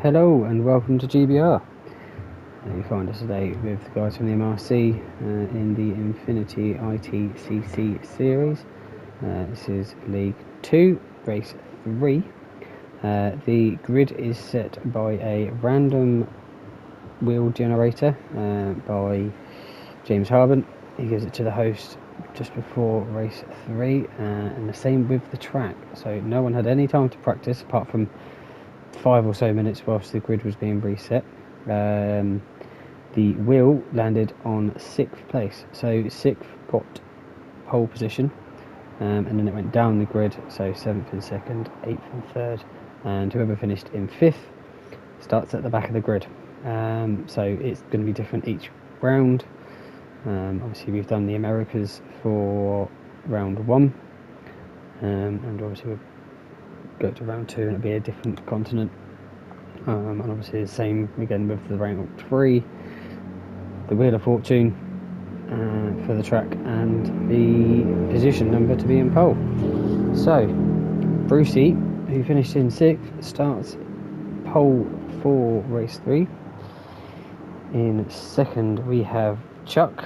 Hello and welcome to GBR. You find us today with the guys from the MRC in the Infinity ITCC series. This is League 2, Race 3. The grid is set by a random wheel generator by James Harbin. He gives it to the host just before Race 3, and the same with the track. So no one had any time to practice apart from 5 or so minutes whilst the grid was being reset. The wheel landed on 6th place, so 6th got pole position, and then it went down the grid, so 7th and 2nd, 8th and 3rd, and whoever finished in 5th starts at the back of the grid. So it's going to be different each round. Obviously we've done the Americas for round 1, and obviously we'll go to round 2 and it'll be a different continent, and obviously the same again with the round 3, the Wheel of Fortune for the track and the position number to be in pole. So Brucey, who finished in 6th, starts pole for race 3. In 2nd we have Chuck.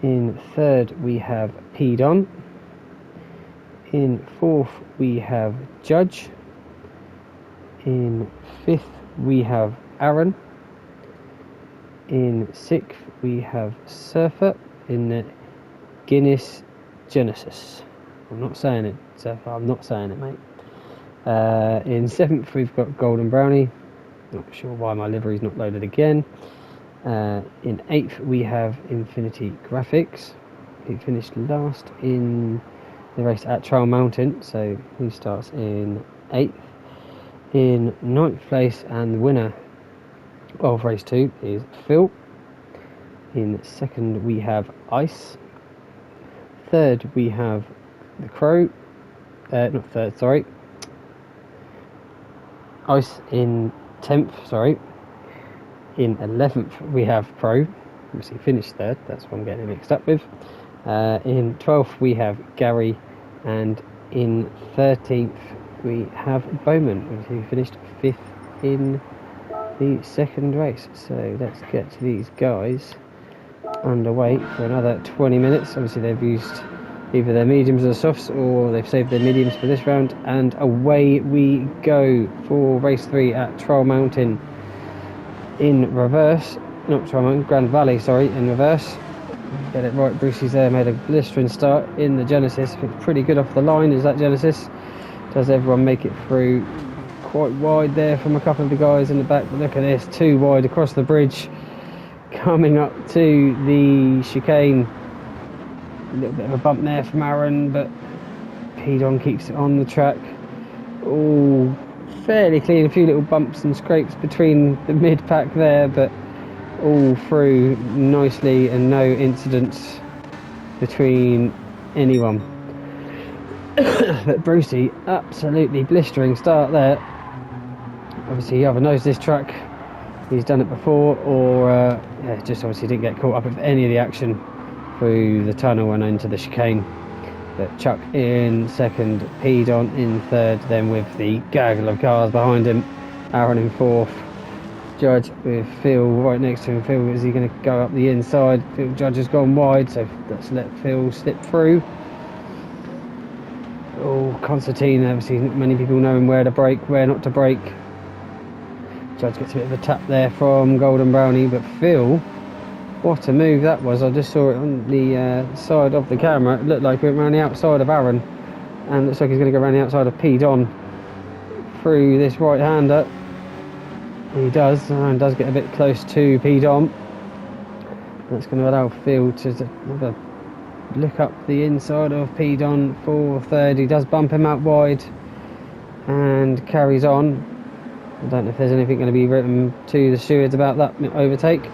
In 3rd we have Pedon. In 4th we have Judge. In 5th we have Aaron. In 6th we have Surfer in the Guinness Genesis. I'm not saying it, Surfer, I'm not saying it, mate. In 7th we've got Golden Brownie. Not sure why my livery's not loaded again. In 8th we have Infinity Graphics, who finished last in the race at Trail Mountain, so he starts in 8th. In 9th place and the winner of race 2 is Phil. In 2nd we have Ice. 3rd we have the Crow. Not 3rd, sorry. Ice in 10th, sorry. In 11th we have Pro. Obviously finished 3rd, that's what I'm getting mixed up with. In 12th we have Gary, and in 13th we have Bowman, who finished 5th in the 2nd race. So let's get these guys underway for another 20 minutes. Obviously they've used either their mediums or softs, or they've saved their mediums for this round, and away we go for race 3 at Trail Mountain in reverse. Not Trail Mountain, Grand Valley, sorry, in reverse. Get it right, Brucey's there, made a blistering start in the Genesis. It's pretty good off the line, is that Genesis. Does everyone make it through? Quite wide there from a couple of the guys in the back, but look at this, too wide across the bridge, coming up to the chicane. A little bit of a bump there from Aaron, but Pedon keeps it on the track. All fairly clean, a few little bumps and scrapes between the mid-pack there, but all through nicely and no incidents between anyone. But Brucey, absolutely blistering start there. Obviously he either knows this track, he's done it before, or just obviously didn't get caught up with any of the action through the tunnel and into the chicane. But Chuck in 2nd, Pedon in 3rd, then with the gaggle of cars behind him, Aaron in 4th, Judge with Phil right next to him. Phil, is he going to go up the inside? Phil, Judge has gone wide, so let's let Phil slip through. Oh, Constantine, obviously many people knowing where to brake, where not to brake. Judge gets a bit of a tap there from Golden Brownie, but Phil, what a move that was. I just saw it on the side of the camera. It looked like it went around the outside of Aaron, and looks like he's going to go around the outside of Pedon through this right-hander. He does, and does get a bit close to Pedon. That's going to allow Phil to have a look up the inside of Pedon for 3rd. He does bump him out wide and carries on. I don't know if there's anything going to be written to the stewards about that overtake,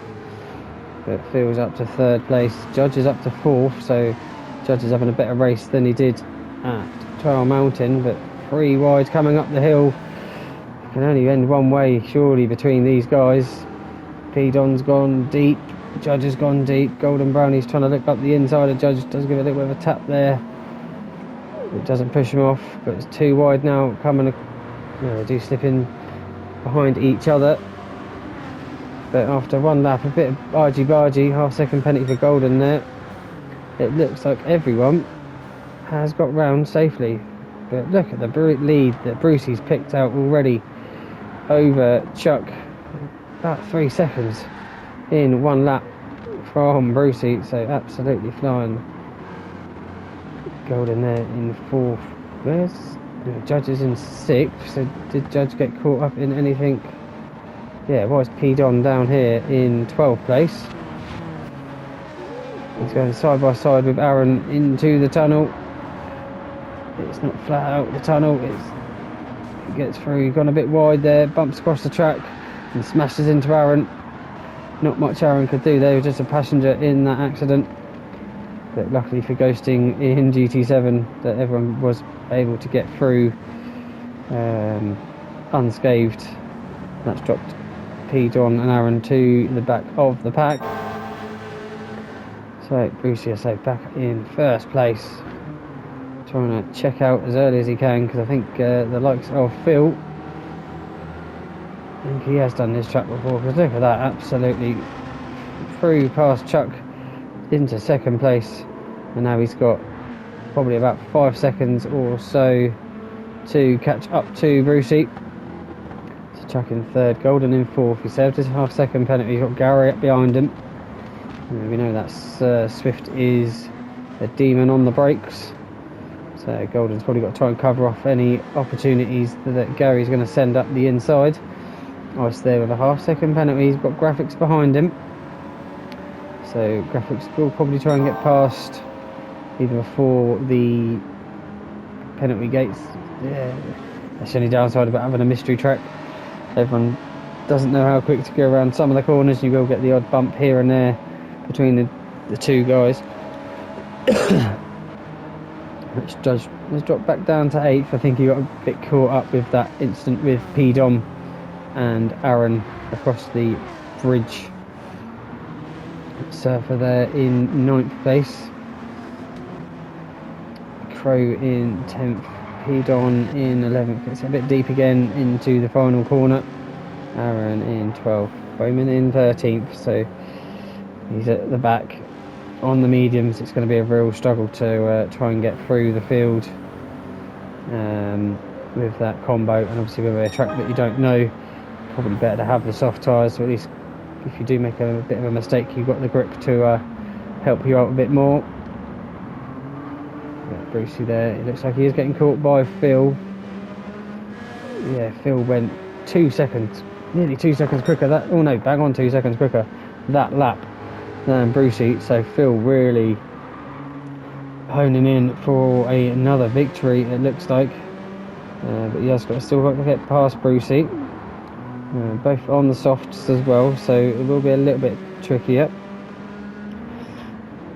but Phil's up to 3rd place. Judge is up to 4th, so Judge is having a better race than he did at Trail Mountain, but 3 wide coming up the hill. Can only end one way surely between these guys. Pedon's gone deep, Judge has gone deep. Golden Brownie's trying to look up the inside of Judge, does give a little bit of a tap there. It doesn't push him off, but it's too wide now. Coming, they do slip in behind each other. But after one lap, a bit of argy-bargy, half-second penalty for Golden there. It looks like everyone has got round safely. But look at the lead that Brucey's picked out already over Chuck. About 3 seconds in one lap from Brucey, so absolutely flying. Golden there in 4th. Where's the Judges in 6th? So did Judge get caught up in anything? Yeah, why is P-Don down here in 12th place? He's going side by side with Aaron into the tunnel. It's not flat out the tunnel, it gets through, gone a bit wide there, bumps across the track and smashes into Aaron. Not much Aaron could do, they were just a passenger in that accident. But luckily for Ghosting in GT7 that everyone was able to get through unscathed. That's dropped P-Don and Aaron to the back of the pack. So Brucey, I say, back in 1st place. Trying to check out as early as he can, because I think the likes of Phil, I think he has done this track before, because look at that, absolutely through past Chuck into 2nd place, and now he's got probably about 5 seconds or so to catch up to Brucey. So Chuck in 3rd, Golden in 4th. He served his half-second penalty. He's got Gary up behind him. And we know that Swift is a demon on the brakes, so Golden's probably got to try and cover off any opportunities that Gary's going to send up the inside. Ice there with a half-second penalty. He's got Graphics behind him, so Graphics will probably try and get past either before the penalty gates. Yeah, that's the only downside about having a mystery track. Everyone doesn't know how quick to go around some of the corners. You will get the odd bump here and there between the two guys. Which Judge has dropped back down to 8th. I think he got a bit caught up with that incident with P-Dom and Aaron across the bridge. Surfer there in 9th place. Crow in 10th. P-Don in 11th. It's a bit deep again into the final corner. Aaron in 12th. Bowman in 13th. So he's at the back. On the mediums, it's going to be a real struggle to try and get through the field with that combo, and obviously with a track that you don't know, probably better to have the soft tyres, so at least if you do make a bit of a mistake, you've got the grip to help you out a bit more. Brucey there, it looks like he is getting caught by Phil. Yeah, Phil went 2 seconds, nearly 2 seconds quicker, bang on 2 seconds quicker that lap than Brucey, so Phil really honing in for another victory, it looks like, but he has still got to get past Brucey, both on the softs as well, so it will be a little bit trickier.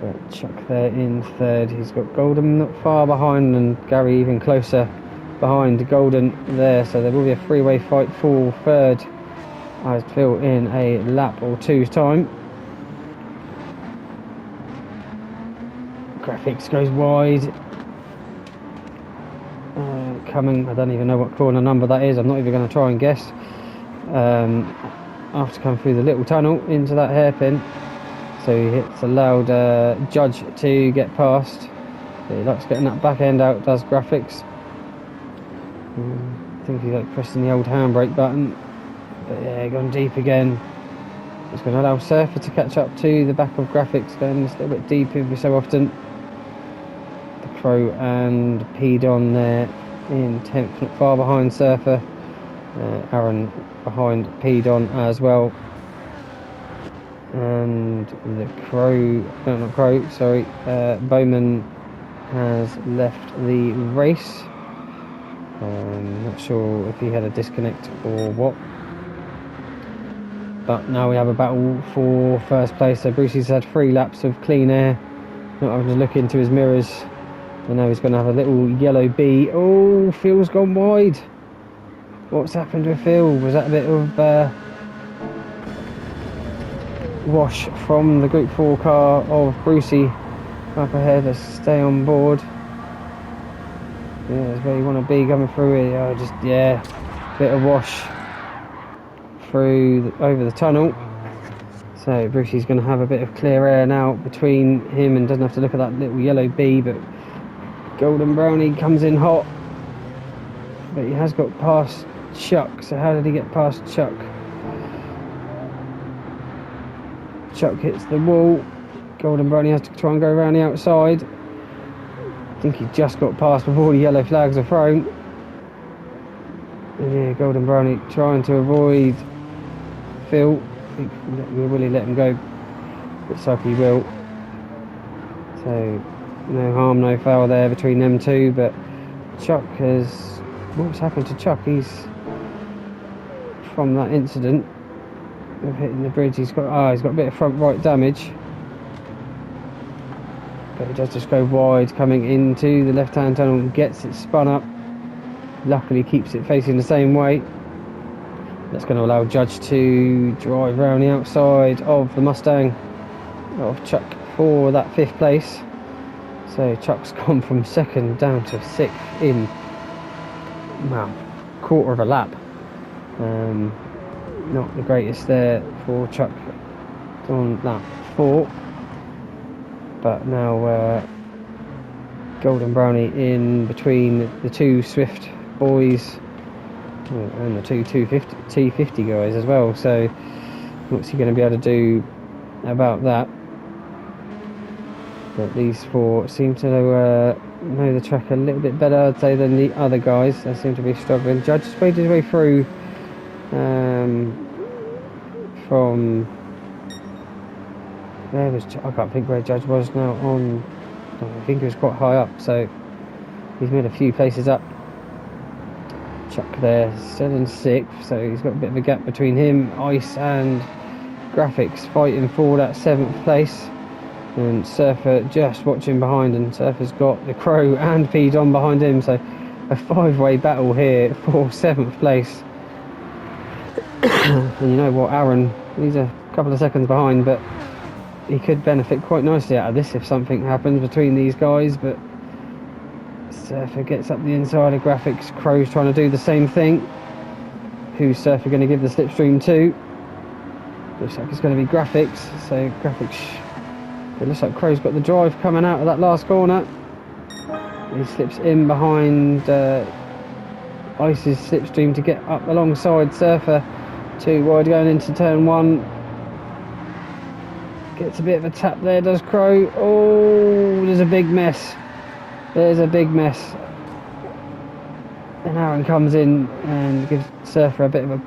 But Chuck there in 3rd, he's got Golden not far behind, and Gary even closer behind Golden there, so there will be a three-way fight for 3rd as Phil in a lap or two's time. Graphics goes wide, coming, I don't even know what corner number that is, I'm not even going to try and guess, after coming through the little tunnel into that hairpin, so he hits a loud Judge to get past. He likes getting that back end out, does Graphics. I think he's like pressing the old handbrake button, but yeah, gone deep again. It's going to allow Surfer to catch up to the back of Graphics, going a little bit deep every so often. Crow and P-Don there in 10th, not far behind Surfer. Aaron behind P-Don as well. And the Bowman has left the race. Not sure if he had a disconnect or what. But now we have a battle for 1st place. So Brucey's had 3 laps of clean air, not having to look into his mirrors. And now he's going to have a little yellow B. Oh, Phil's gone wide. What's happened with Phil? Was that a bit of wash from the Group 4 car of Brucey up ahead? Let's stay on board. Yeah, that's where you want to be coming through here. Bit of wash. over the tunnel. So Brucey's going to have a bit of clear air now between him and doesn't have to look at that little yellow bee, but Golden Brownie comes in hot. But he has got past Chuck, so how did he get past Chuck? Chuck hits the wall. Golden Brownie has to try and go around the outside. I think he just got past before the yellow flags are thrown. And yeah, Golden Brownie trying to avoid Phil. I think will he let him go? Looks like he will. So no harm, no foul there between them two. But Chuck has... What's happened to Chuck? He's... From that incident of hitting the bridge, he's got a bit of front right damage. But he does just go wide coming into the left hand tunnel and gets it spun up. Luckily keeps it facing the same way. That's going to allow Judge to drive around the outside of the Mustang of Chuck for that 5th place. So Chuck's gone from 2nd down to 6th in, well, quarter of a lap. Not the greatest there for Chuck on lap 4. But now Golden Brownie in between the 2 Swift boys and the 2 T50 guys as well. So what's he going to be able to do about that? But these 4 seem to know the track a little bit better, I'd say, than the other guys. They seem to be struggling. Judge just made his way through from... Where was I can't think where Judge was now on... I think he was quite high up, so he's made a few places up. Chuck there, still in 6th, so he's got a bit of a gap between him, Ice and Graphics fighting for that 7th place. And Surfer just watching behind, and Surfer's got the Crow and P Don behind him, so a 5-way battle here for 7th place. And you know what, Aaron, he's a couple of seconds behind, but he could benefit quite nicely out of this if something happens between these guys. But Surfer gets up the inside of Graphics. Crow's trying to do the same thing. Who's Surfer going to give the slipstream to? Looks like it's going to be Graphics. So Graphics, it looks like Crow's got the drive coming out of that last corner. He slips in behind Ice's slipstream to get up alongside Surfer. 2 wide going into turn 1. Gets a bit of a tap there, does Crow. Oh, there's a big mess. There's a big mess. And Aaron comes in and gives Surfer a bit of a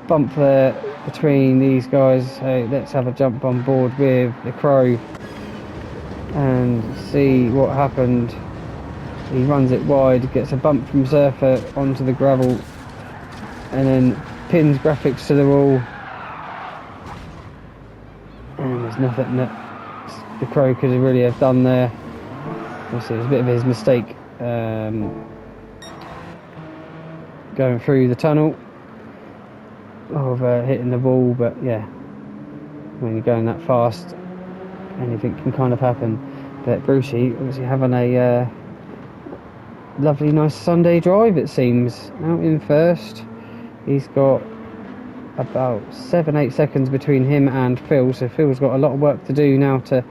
bump there between these guys. So let's have a jump on board with the Crow and see what happened. He runs it wide, gets a bump from Surfer onto the gravel, and then pins Graphics to the wall. And there's nothing that the Crow could really have done there. Obviously it was a bit of his mistake going through the tunnel of hitting the wall, but yeah, when you're going that fast anything can kind of happen. But Brucey obviously having a lovely nice Sunday drive, it seems. Out in 1st, he's got about 7-8 seconds between him and Phil, so Phil's got a lot of work to do now to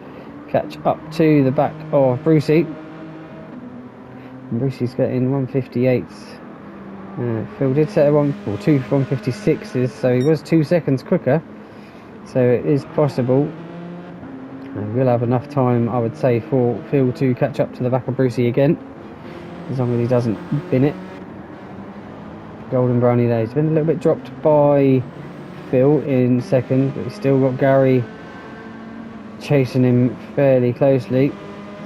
catch up to the back of Brucey. And Brucey's getting 158s. Phil did set a 2 156s, so he was 2 seconds quicker, so it is possible. We'll have enough time, I would say, for Phil to catch up to the back of Brucey again, as long as he doesn't bin it. Golden Brownie there, he's been a little bit dropped by Phil in 2nd, but he's still got Gary chasing him fairly closely.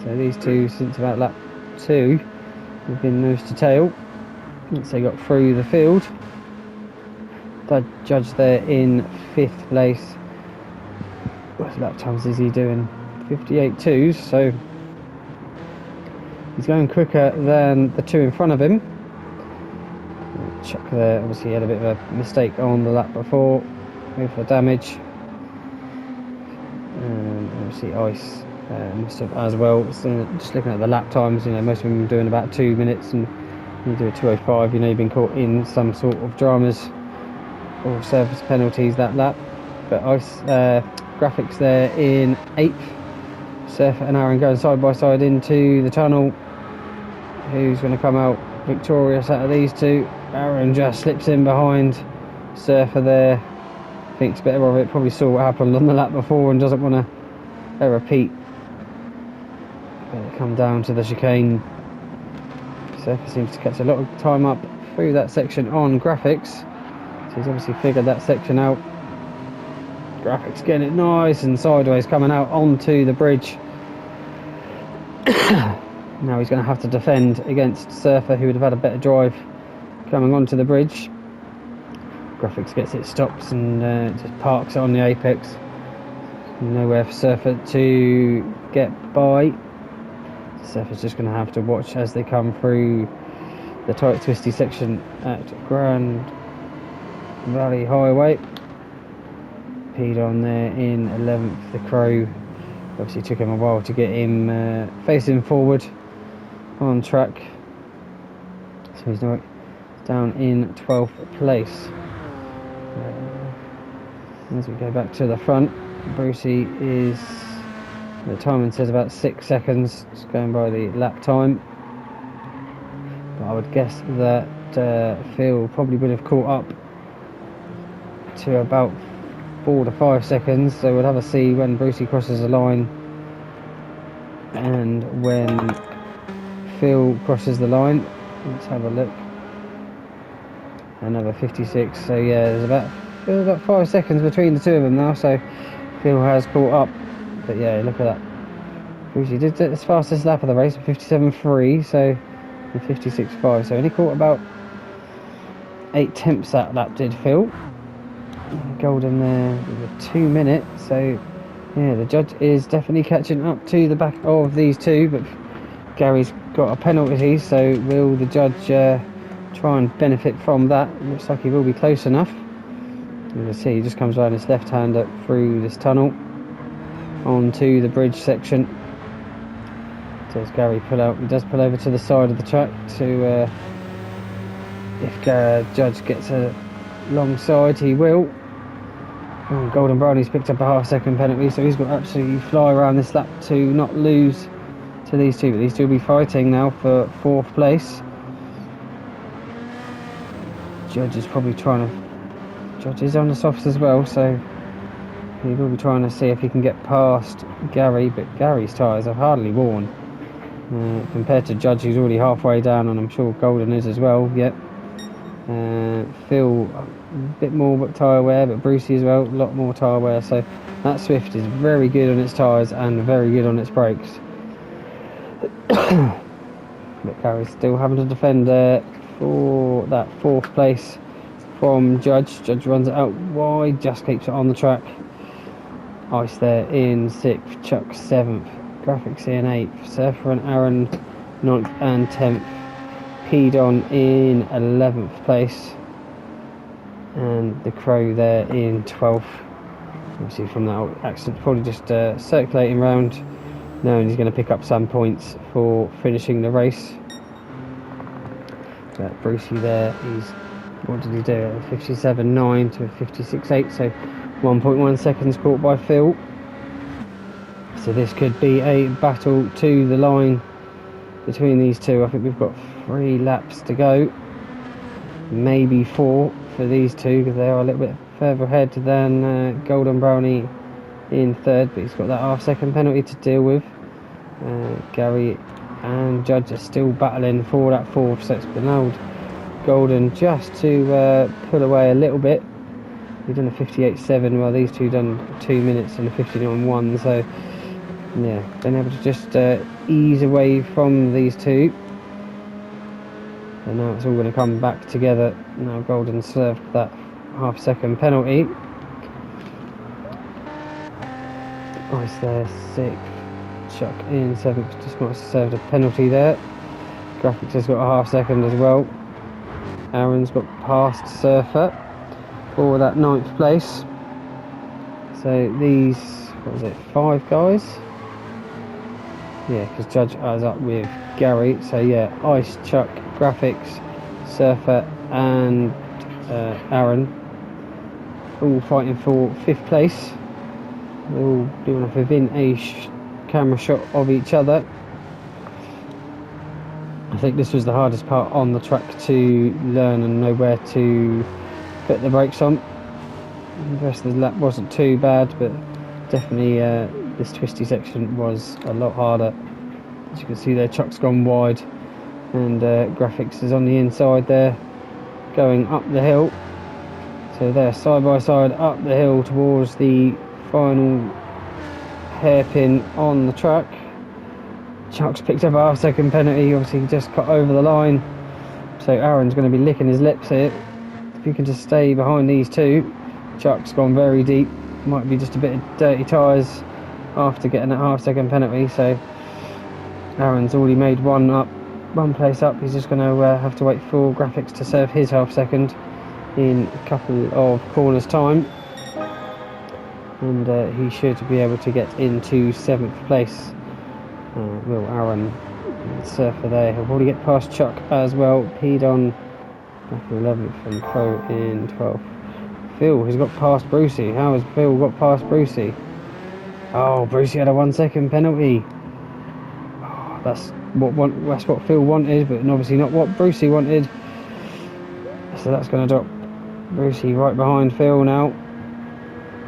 So these two, since about lap 2, have been nose to tail. Once they got through the field, the Judge there in 5th place. What lap times is he doing? 58.2, so he's going quicker than the 2 in front of him. Chuck there, obviously he had a bit of a mistake on the lap before with the damage. And obviously Ice must have as well. So just looking at the lap times, you know, most of them are doing about 2 minutes, and you do a 2:05, you know, you've been caught in some sort of dramas. all surface penalties that lap. But graphics there in 8th. Surfer and Aaron going side by side into the tunnel. Who's going to come out victorious out of these two? Aaron just slips in behind Surfer there. Thinks better of it. Probably saw what happened on the lap before and doesn't want to repeat. But come down to the chicane. Surfer seems to catch a lot of time up through that section on graphics. So he's obviously figured that section out. Graphics getting it nice and sideways coming out onto the bridge. Now he's going to have to defend against Surfer, who would have had a better drive coming onto the bridge. Graphics gets it, stops and just parks it on the apex. Nowhere for Surfer to get by. Surfer's just going to have to watch as they come through the tight twisty section at Grand Valley Highway. Peed on there in 11th. The Crow obviously took him a while to get him facing forward on track, so he's now down in 12th place. As we go back to the front, Brucey is, the timing says about 6 seconds, just going by the lap time, but I would guess that Phil probably would have caught up to about 4 to 5 seconds, so we'll have a see when Brucey crosses the line and when Phil crosses the line. Let's have a look. Another 56, so yeah, there's about 5 seconds between the two of them now, so Phil has caught up. But yeah, look at that. Brucey did his fastest lap of the race, 57.3, so 56.5, so only caught about 8 tenths that lap did Phil. Golden there with 2 minutes, so yeah, the judge is definitely catching up to the back of these two, but Gary's got a penalty, so will the judge try and benefit from that? Looks like he will be close enough. You can see he just comes around his left hand up through this tunnel onto the bridge section. So as Gary pull out, he does pull over to the side of the track to if judge gets a long side, he will. Golden Brownie's picked up a half-second penalty, so he's got to absolutely fly around this lap to not lose to these two. But these two will be fighting now for 4th place. Judge is probably trying to... Judge is on the softs as well, so he will be trying to see if he can get past Gary, but Gary's tyres are hardly worn. Compared to Judge, who's already halfway down, and I'm sure Golden is as well, yep. Phil a bit more tyre wear, but Brucey as well, a lot more tyre wear, so that Swift is very good on its tyres and very good on its brakes. But Gary's still having to defend for that 4th place from Judge. Judge runs it out wide, just keeps it on the track. Ice there in 6th, Chuck 7th, Graphics in 8th, Surfer and Aaron 9th and 10th. Pedon in 11th place, and the Crow there in 12th. Obviously from that accident, probably just circulating round, knowing he's going to pick up some points for finishing the race. But Brucey there, what did he do? 57.9 to 56.8, so 1.1 seconds caught by Phil. So this could be a battle to the line between these two. I think we've got 3 laps to go, maybe 4 for these two, because they are a little bit further ahead than Golden Brownie in 3rd, but he's got that half-second penalty to deal with. Gary and Judge are still battling for that 4th, so it's allowed Golden just to pull away a little bit. We've done a 58.7 while these two done 2 minutes and a 59.1, so yeah, been able to just ease away from these two. And now it's all going to come back together. Now Golden served that half-second penalty. Ice there, 6th. Chuck in 7th, just might have served a penalty there. Graphics has got a half-second as well. Aaron's got past Surfer for that 9th place. So these, what was it, 5 guys? Yeah, because Judge is up with Gary. So yeah, Ice, Chuck, Graphics, Surfer and Aaron all fighting for 5th place. They're all doing off within a camera shot of each other. I think this was the hardest part on the track to learn and know where to put the brakes on. The rest of the lap wasn't too bad, but definitely this twisty section was a lot harder. As you can see there, Chuck's gone wide, and Graphics is on the inside there, going up the hill. So they're side by side up the hill towards the final hairpin on the track. Chuck's picked up a half-second penalty, obviously just cut over the line. So Aaron's going to be licking his lips here. If you can just stay behind these two. Chuck's gone very deep. Might be just a bit of dirty tyres after getting that half-second penalty. So Aaron's already made one place up. He's just going to have to wait for Graphics to serve his half-second in a couple of corners' time. And he should be able to get into 7th place. Will Aaron, Surfer there, he'll probably get past Chuck as well. Pedon back in 11th and Pro in 12th. Phil has got past Brucey. How has Phil got past Brucey? Oh, Brucey had a 1 second penalty. Oh, that's what Phil wanted, but obviously not what Brucey wanted. So that's going to drop Brucey right behind Phil now.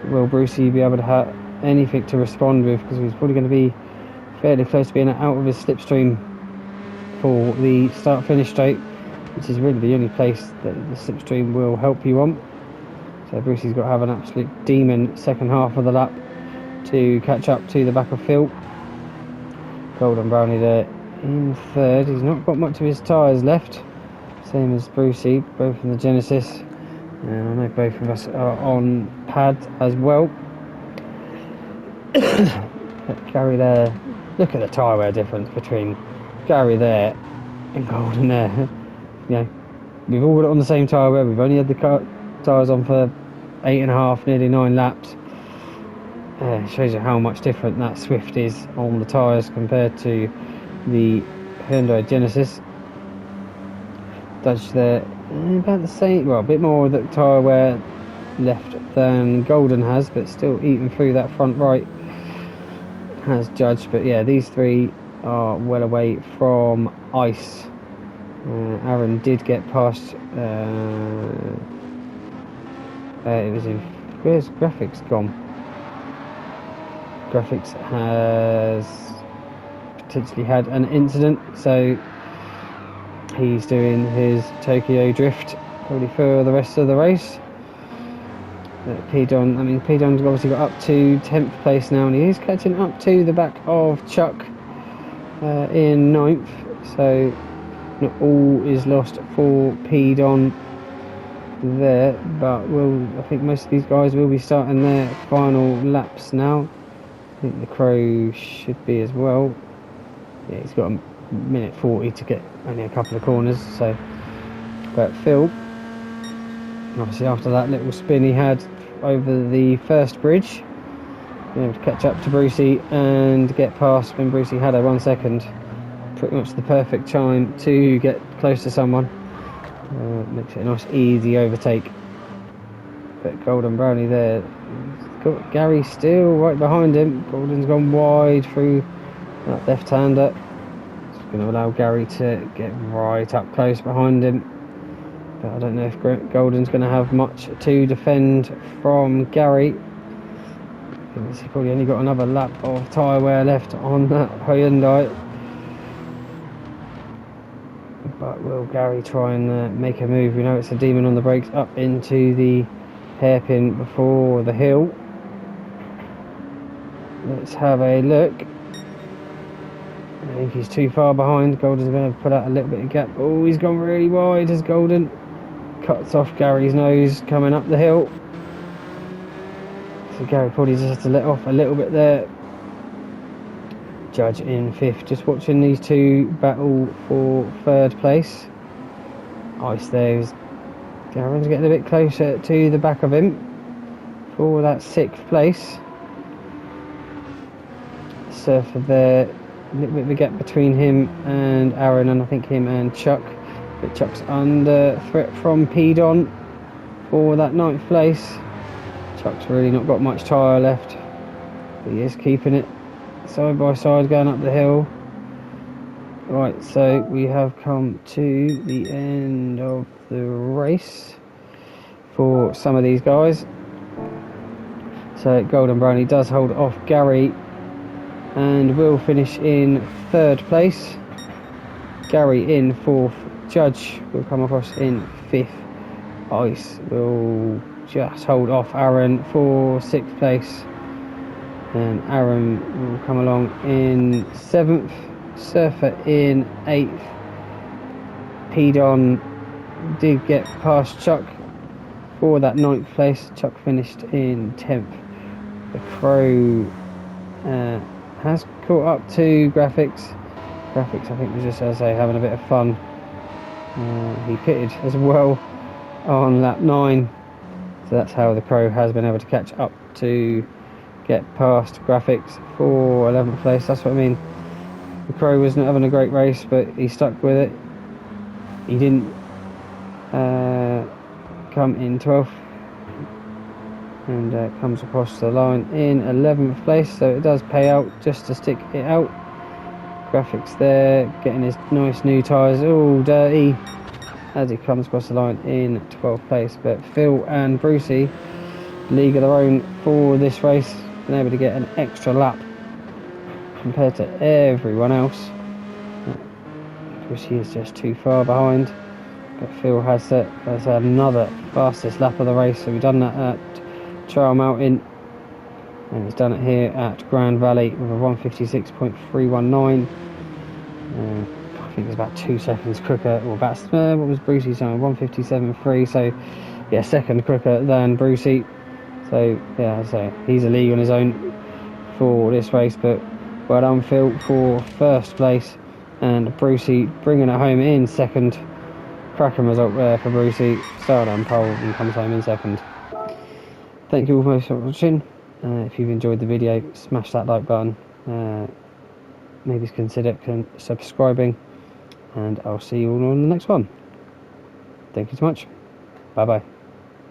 Will Brucey be able to have anything to respond with, because he's probably going to be fairly close to being out of his slipstream for the start-finish straight, which is really the only place that the slipstream will help you on. So Brucey's got to have an absolute demon second half of the lap to catch up to the back of Phil. Golden Brownie there in 3rd. He's not got much of his tyres left, same as Brucey, both in the Genesis, and I know both of us are on pad as well. Gary there, look at the tyre wear difference between Gary there and Golden there. You know, we've all got it on the same tyre wear. We've only had the tyres on for 8.5, nearly 9 laps. It shows you how much different that Swift is on the tyres compared to the Hyundai Genesis. Dodge there, about the same, well, a bit more of the tyre wear left than Golden has, but still eating through that front right has Judge. But yeah, these three are well away from ice. Aaron did get past, it was in, where's Graphics gone? Graphics has potentially had an incident, so he's doing his Tokyo drift probably for the rest of the race. Pedon's obviously got up to 10th place now, and he is catching up to the back of Chuck in 9th, so not all is lost for Pedon there, but I think most of these guys will be starting their final laps now. I think the Crow should be as well. Yeah, he's got a minute 40 to get only a couple of corners, so. But Phil, obviously after that little spin he had over the first bridge, being able to catch up to Brucey and get past when Brucey had a 1 second. Pretty much the perfect time to get close to someone. Makes it a nice easy overtake. But Golden Brownie there, got Gary still right behind him. Golden's gone wide through that left-hander. It's going to allow Gary to get right up close behind him. But I don't know if Golden's going to have much to defend from Gary. He's probably only got another lap of tyre wear left on that Hyundai. But will Gary try and make a move? We know it's a demon on the brakes up into the hairpin before the hill. Let's have a look. I think he's too far behind. Golden's going to put out a little bit of gap. Oh, he's gone really wide as Golden cuts off Gary's nose coming up the hill. So Gary probably just has to let off a little bit there. Judge in 5th, just watching these two battle for 3rd place. Ice there. Garen's getting a bit closer to the back of him for that 6th place. Surfer there, a little bit of a gap between him and Aaron, and I think him and Chuck. But Chuck's under threat from Pedon for that 9th place. Chuck's really not got much tyre left, but he is keeping it side by side going up the hill. Right, so we have come to the end of the race for some of these guys. So Golden Brownie does hold off Gary and will finish in 3rd place. Gary in 4th. Judge will come across in 5th. Ice will just hold off Aaron for 6th place. And Aaron will come along in 7th. Surfer in 8th. Pedon did get past Chuck for that 9th place. Chuck finished in 10th. The Crow has caught up to Graphics. Graphics, I think, was just, as I say, having a bit of fun. He pitted as well on lap 9, so that's how the Crow has been able to catch up to get past Graphics for 11th place. That's what I mean. The Crow wasn't having a great race, but he stuck with it. He didn't come in 12th, and comes across the line in 11th place, so it does pay out just to stick it out. Graphics there, getting his nice new tyres all dirty as he comes across the line in 12th place. But Phil and Brucey, league of their own for this race, been able to get an extra lap compared to everyone else. Brucey is just too far behind, but Phil has another fastest lap of the race. So we've done that at Trail Mountain, and he's done it here at Grand Valley with a 156.319. I think it's about 2 seconds quicker, or about, what was Brucey's time? 157.3, so yeah, 2nd quicker than Brucey. So yeah, so he's a league on his own for this race, but well done Phil for 1st place, and Brucey bringing it home in 2nd. Cracking result there for Brucey. Started on pole and comes home in 2nd. Thank you all for watching. If you've enjoyed the video, smash that like button. Maybe consider subscribing, and I'll see you all on the next one. Thank you so much. Bye bye.